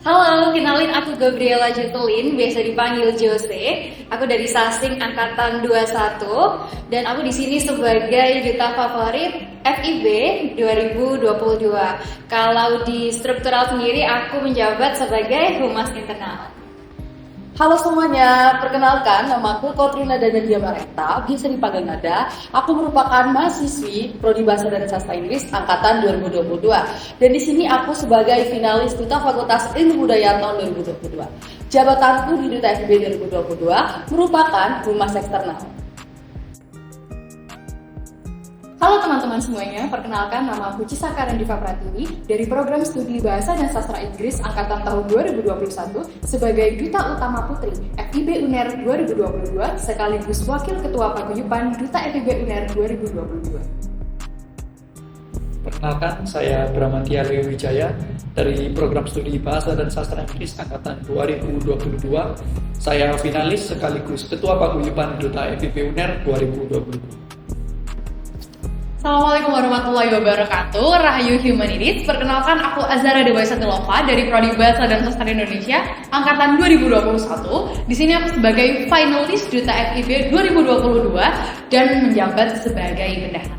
Halo, kenalin aku Gabriela Jutelin, biasa dipanggil Jose. Aku dari Sasing angkatan 21 dan aku di sini sebagai duta favorit FIB 2022. Kalau di struktural sendiri aku menjabat sebagai Humas Internal. Halo semuanya, perkenalkan namaku Kotrina Danadia Mareta, biasa dipanggil Nada. Aku merupakan mahasiswi Prodi Bahasa dan Sastra Inggris angkatan 2022. Dan di sini aku sebagai finalis Duta Fakultas Ilmu Budaya tahun 2022. Jabatanku di Duta FIB 2022 merupakan Humas Eksternal. Halo teman-teman semuanya, perkenalkan nama aku Cisaka Rendiva Pratiwi dari Program Studi Bahasa dan Sastra Inggris Angkatan tahun 2021 sebagai Duta Utama Putri FIB UNER 2022 sekaligus Wakil Ketua Paguyuban Duta FIB UNER 2022. Perkenalkan, saya Bramantia Leo Wijaya dari Program Studi Bahasa dan Sastra Inggris Angkatan 2022. Saya finalis sekaligus Ketua Paguyuban Duta FIB UNER 2022. Assalamualaikum warahmatullahi wabarakatuh. Rahayu Humanities. Perkenalkan aku Azhara Dewa Satilova dari Prodi Bahasa dan Sastra Indonesia angkatan 2021. Di sini aku sebagai finalis Duta FIB 2022 dan menjabat sebagai bendahara.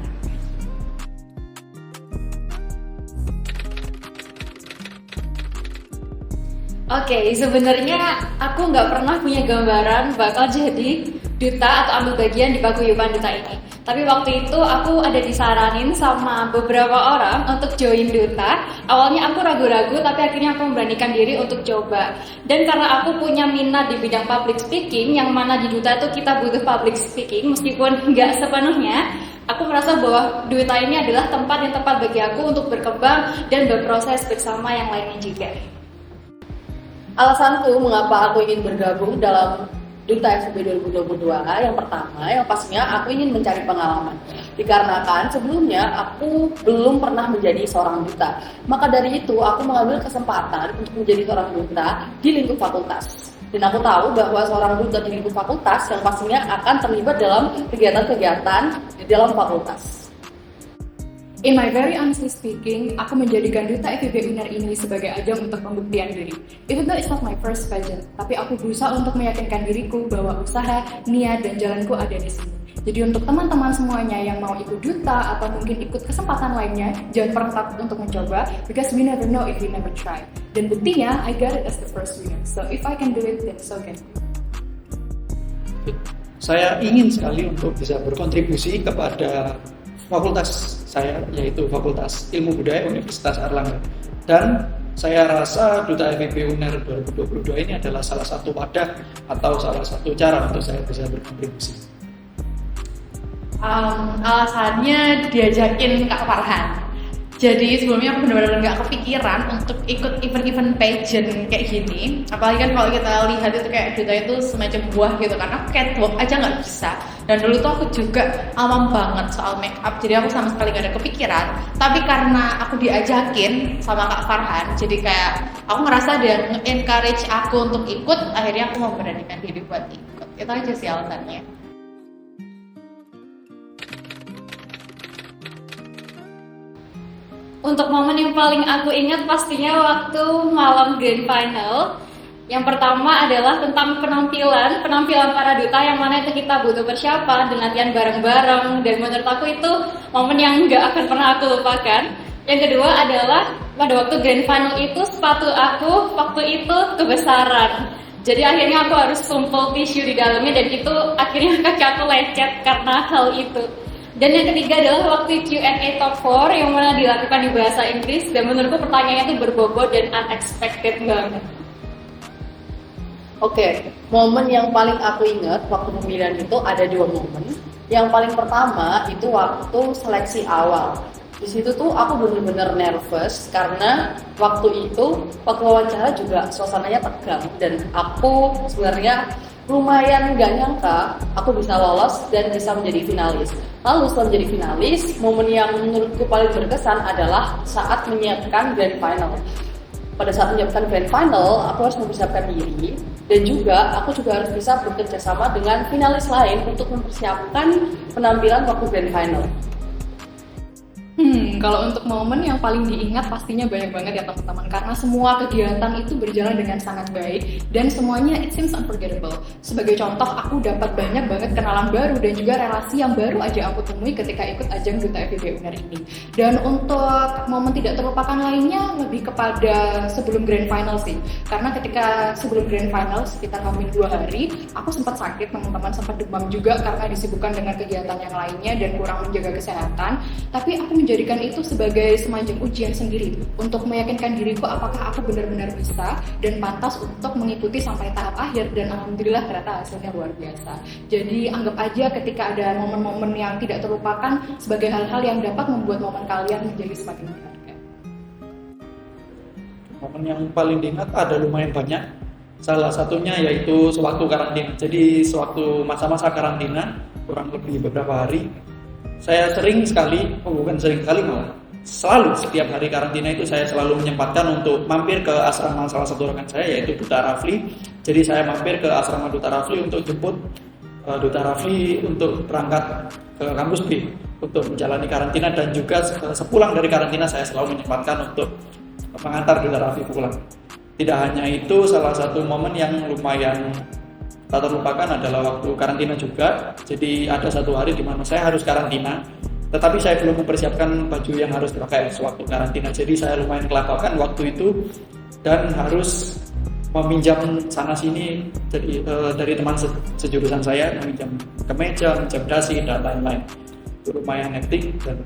Oke, sebenarnya aku nggak pernah punya gambaran bakal jadi duta atau ambil bagian di paguyuban duta ini. Tapi waktu itu aku ada disaranin sama beberapa orang untuk join duta. Awalnya aku ragu-ragu, tapi akhirnya aku memberanikan diri untuk coba. Dan karena aku punya minat di bidang public speaking, yang mana di duta itu kita butuh public speaking, meskipun nggak sepenuhnya, aku merasa bahwa duta ini adalah tempat yang tepat bagi aku untuk berkembang dan berproses bersama yang lainnya juga. Alasanku mengapa aku ingin bergabung dalam Duta FIB 2022, yang pertama, yang pastinya aku ingin mencari pengalaman. Dikarenakan sebelumnya aku belum pernah menjadi seorang duta. Maka dari itu aku mengambil kesempatan untuk menjadi seorang duta di lingkup fakultas. Dan aku tahu bahwa seorang duta di lingkup fakultas yang pastinya akan terlibat dalam kegiatan-kegiatan di dalam fakultas. In my very honestly speaking, aku menjadikan Duta FIB UNER ini sebagai ajang untuk pembuktian diri. Even though it's not my first pageant, tapi aku berusaha untuk meyakinkan diriku bahwa usaha, niat, dan jalanku ada di sini. Jadi untuk teman-teman semuanya yang mau ikut duta atau mungkin ikut kesempatan lainnya, jangan pernah takut untuk mencoba, because we never know if we never try. Dan buktinya, I got it as the first winner. So if I can do it, then so can you. Saya ingin sekali untuk bisa berkontribusi kepada fakultas saya, yaitu Fakultas Ilmu Budaya Universitas Airlangga. Dan saya rasa Duta FIB UNER 2022 ini adalah salah satu wadah atau salah satu cara untuk saya bisa berkontribusi. Alasannya diajakin Kak Farhan. Jadi sebelumnya aku benar-benar nggak kepikiran untuk ikut event-event pageant kayak gini. Apalagi kan kalau kita lihat itu kayak duta itu semacam buah gitu, karena catwalk aja nggak bisa. Dan dulu tuh aku juga awam banget soal make up, jadi aku sama sekali nggak ada kepikiran. Tapi karena aku diajakin sama Kak Farhan, jadi kayak aku ngerasa dia nge-encourage aku untuk ikut. Akhirnya aku mau beranikan diri buat ikut. Itu aja sih alasannya. Untuk momen yang paling aku ingat pastinya waktu malam grand final. Yang pertama adalah tentang penampilan para duta, yang mana itu kita butuh persiapan dan latihan bareng-bareng, dan menurut aku itu momen yang nggak akan pernah aku lupakan. Yang kedua adalah pada waktu grand final itu sepatu aku waktu itu kebesaran. Jadi akhirnya aku harus tumpul tisu di dalamnya, dan itu akhirnya kaki aku lecet karena hal itu. Dan yang ketiga adalah waktu Q&A Top 4 yang mana dilakukan di bahasa Inggris, dan menurutku pertanyaannya itu berbobot dan unexpected banget. Oke, momen yang paling aku ingat waktu pemilihan itu ada dua momen. Yang paling pertama itu waktu seleksi awal. Di situ tuh aku bener-bener nervous karena waktu wawancara juga suasananya tegang, dan aku sebenarnya lumayan gak nyangka aku bisa lolos dan bisa menjadi finalis. Lalu setelah menjadi finalis, momen yang menurutku paling berkesan adalah saat menyiapkan grand final. Pada saat menyiapkan grand final, aku harus mempersiapkan diri, dan juga aku juga harus bisa bekerja sama dengan finalis lain untuk mempersiapkan penampilan waktu grand final. Kalau untuk momen yang paling diingat pastinya banyak banget ya teman-teman, karena semua kegiatan itu berjalan dengan sangat baik dan semuanya it seems unforgettable. Sebagai contoh, aku dapat banyak banget kenalan baru dan juga relasi yang baru aja aku temui ketika ikut ajang Duta FIB UNER ini. Dan untuk momen tidak terlupakan lainnya lebih kepada sebelum Grand Final sih, karena ketika sebelum Grand Final sekitar hampir 2 hari, aku sempat sakit, teman-teman, sempat demam juga karena disibukkan dengan kegiatan yang lainnya dan kurang menjaga kesehatan. Tapi aku menjadikan itu sebagai semacam ujian sendiri untuk meyakinkan diriku apakah aku benar-benar bisa dan pantas untuk mengikuti sampai tahap akhir, dan alhamdulillah ternyata hasilnya luar biasa. Jadi anggap aja ketika ada momen-momen yang tidak terlupakan sebagai hal-hal yang dapat membuat momen kalian menjadi semakin berharga. Momen yang paling diingat ada lumayan banyak. Salah satunya yaitu sewaktu karantina. Jadi sewaktu masa-masa karantina, kurang lebih beberapa hari, saya sering sekali, bukan sering sekali malah, selalu setiap hari karantina itu saya selalu menyempatkan untuk mampir ke asrama salah satu rekan saya yaitu Duta Rafli. Jadi saya mampir ke asrama Duta Rafli untuk jemput Duta Rafli untuk berangkat ke kampus B untuk menjalani karantina, dan juga sepulang dari karantina saya selalu menyempatkan untuk mengantar Duta Rafli pulang. Tidak hanya itu, salah satu momen yang lumayan tak terlupakan adalah waktu karantina juga. Jadi ada satu hari di mana saya harus karantina, tetapi saya belum mempersiapkan baju yang harus dipakai sewaktu karantina. Jadi saya lumayan kelabakan waktu itu dan harus meminjam sana sini dari teman sejurusan saya, meminjam kemeja, meminjam dasi dan lain-lain. Itu lumayan hektik dan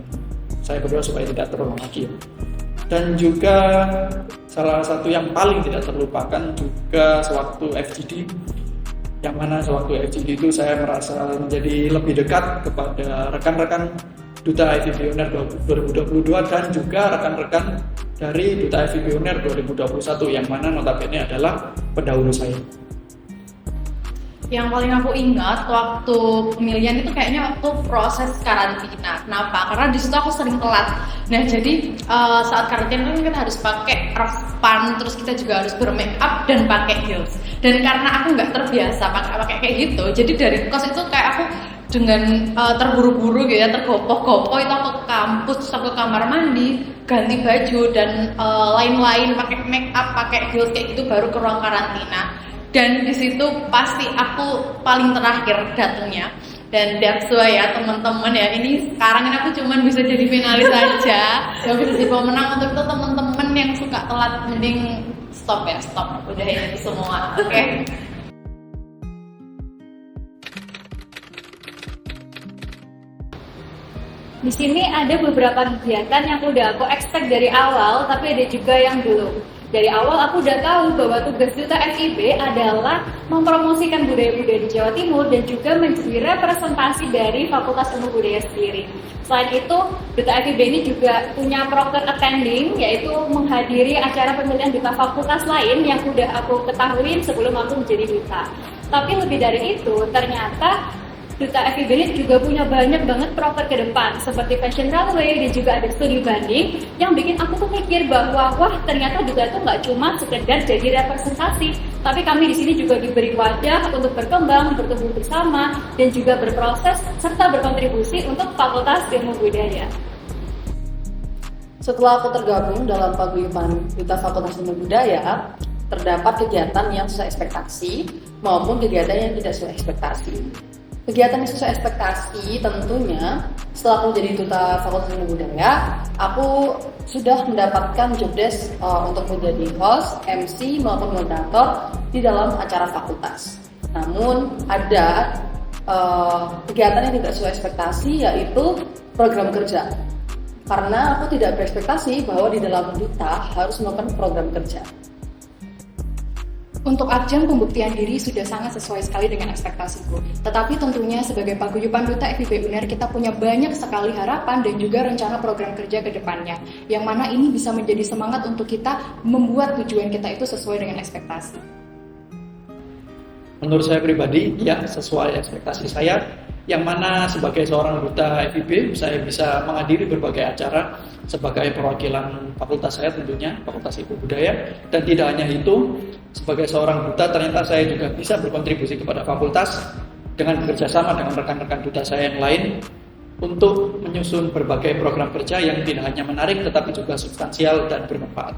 saya berdoa supaya tidak terulang lagi. Dan juga salah satu yang paling tidak terlupakan juga sewaktu FGD, yang mana sewaktu FGD itu saya merasa menjadi lebih dekat kepada rekan-rekan Duta FIB UNER 2022 dan juga rekan-rekan dari Duta FIB UNER 2021 yang mana notabene adalah pendahulu saya. Yang paling aku ingat waktu pemilihan itu kayaknya waktu proses karantina. Kenapa? Karena di situ aku sering telat. Nah, jadi saat karantina kan kita harus pakai rafan, terus kita juga harus bermake up dan pakai heels. Dan karena aku nggak terbiasa pakai kayak gitu, jadi dari kos itu kayak aku dengan terburu-buru gitu ya, tergopoh-gopoh itu aku ke kampus, terus aku ke kamar mandi, ganti baju dan lain-lain, pakai make up, pakai heels kayak gitu baru ke ruang karantina. Dan di situ pasti aku paling terakhir datangnya. Dan that's why ya teman-teman ya, ini sekarang ini aku cuman bisa jadi finalis saja, gak bisa jadi pemenang. Untuk itu teman-teman yang suka telat mending stop, udahin itu semua, oke? Di sini ada beberapa kegiatan yang udah aku expect dari awal, tapi ada juga yang belum. Dari awal aku udah tahu bahwa tugas Duta FIB adalah mempromosikan budaya-budaya di Jawa Timur dan juga menjadi representasi dari Fakultas Ilmu Budaya sendiri. Selain itu, Duta FIB ini juga punya proker attending, yaitu menghadiri acara pemilihan duta fakultas lain yang udah aku ketahui sebelum aku menjadi duta. Tapi lebih dari itu, ternyata Duta FIB ini juga punya banyak banget proker ke depan, seperti Fashion Runway dan juga ada studi banding yang bikin aku tuh mikir bahwa wah, ternyata Duta itu nggak cuma sekedar jadi representasi, tapi kami di sini juga diberi wadah untuk berkembang, bertumbuh bersama, dan juga berproses serta berkontribusi untuk Fakultas Ilmu Budaya. Setelah aku tergabung dalam paguyuban Duta Fakultas Ilmu Budaya, terdapat kegiatan yang sesuai ekspektasi maupun kegiatan yang tidak sesuai ekspektasi. Kegiatan yang sesuai ekspektasi tentunya setelah aku menjadi Duta Fakultas Ilmu Budaya, aku sudah mendapatkan job desk untuk menjadi host, MC maupun moderator di dalam acara fakultas. Namun ada kegiatan yang tidak sesuai ekspektasi, yaitu program kerja. Karena aku tidak berekspektasi bahwa di dalam duta harus melakukan program kerja. Untuk ajang pembuktian diri sudah sangat sesuai sekali dengan ekspektasiku. Tetapi tentunya sebagai paguyuban Duta FIB UNER kita punya banyak sekali harapan dan juga rencana program kerja ke depannya. Yang mana ini bisa menjadi semangat untuk kita membuat tujuan kita itu sesuai dengan ekspektasi. Menurut saya pribadi, ya sesuai ekspektasi saya, yang mana sebagai seorang Duta FIB saya bisa menghadiri berbagai acara sebagai perwakilan fakultas saya tentunya, Fakultas Ilmu Budaya. Dan tidak hanya itu, sebagai seorang duta ternyata saya juga bisa berkontribusi kepada fakultas dengan bekerjasama dengan rekan-rekan duta saya yang lain untuk menyusun berbagai program kerja yang tidak hanya menarik tetapi juga substansial dan bermanfaat.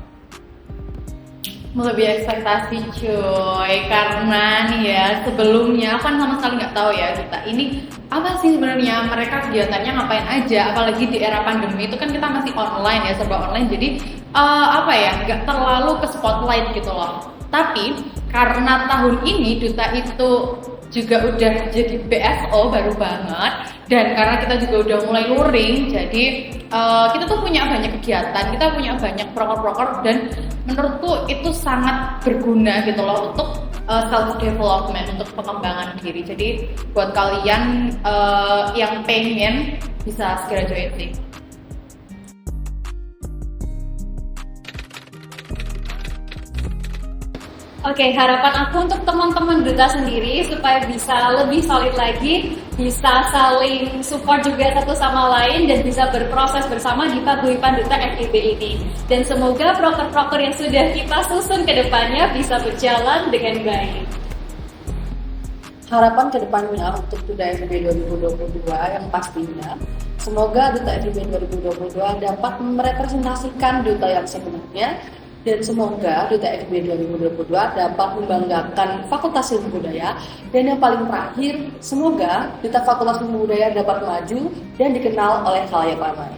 Melebihi ekspektasi cuy, karena nih ya sebelumnya aku kan sama sekali nggak tahu ya kita ini apa sih sebenarnya mereka kegiatannya ngapain aja, apalagi di era pandemi itu kan kita masih online ya, serba online, jadi apa ya nggak terlalu ke spotlight gitu loh. Tapi karena tahun ini Duta itu juga udah jadi BSO baru banget, dan karena kita juga udah mulai luring, jadi kita tuh punya banyak kegiatan, kita punya banyak proker-proker, dan menurutku itu sangat berguna gitu loh untuk self development, untuk pengembangan diri. Jadi buat kalian yang pengen bisa segera join sih. Oke, harapan aku untuk teman-teman Duta sendiri supaya bisa lebih solid lagi, bisa saling support juga satu sama lain, dan bisa berproses bersama di paguyuban Duta FIB ini. Dan semoga proker-proker yang sudah kita susun ke depannya bisa berjalan dengan baik. Harapan kedepannya untuk Duta FIB 2022 yang pastinya semoga Duta FIB 2022 dapat merepresentasikan Duta yang sebenarnya, dan semoga Duta FIB 2022 dapat membanggakan Fakultas Ilmu Budaya, dan yang paling terakhir semoga Duta Fakultas Ilmu Budaya dapat maju dan dikenal oleh khalayak ramai.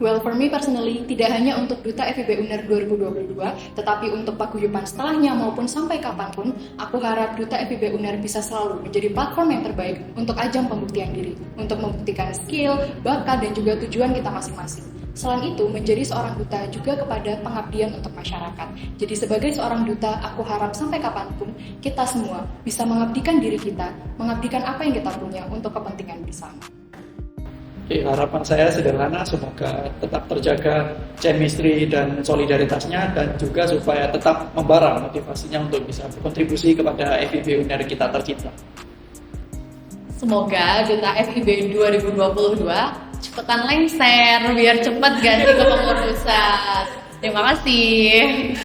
Well, for me personally, tidak hanya untuk Duta FIB UNER 2022, tetapi untuk paguyuban setelahnya maupun sampai kapanpun, aku harap Duta FIB UNER bisa selalu menjadi platform yang terbaik untuk ajang pembuktian diri, untuk membuktikan skill, bakat, dan juga tujuan kita masing-masing. Selain itu, menjadi seorang duta juga kepada pengabdian untuk masyarakat. Jadi sebagai seorang duta, aku harap sampai kapanpun kita semua bisa mengabdikan diri kita, mengabdikan apa yang kita punya untuk kepentingan bersama. Oke, harapan saya sederhana, semoga tetap terjaga chemistry dan solidaritasnya, dan juga supaya tetap membara motivasinya untuk bisa berkontribusi kepada FIB UNER kita tercinta. Semoga Duta FIB 2022 cepetan lengser biar cepet ganti ke pengurusan. Terima kasih.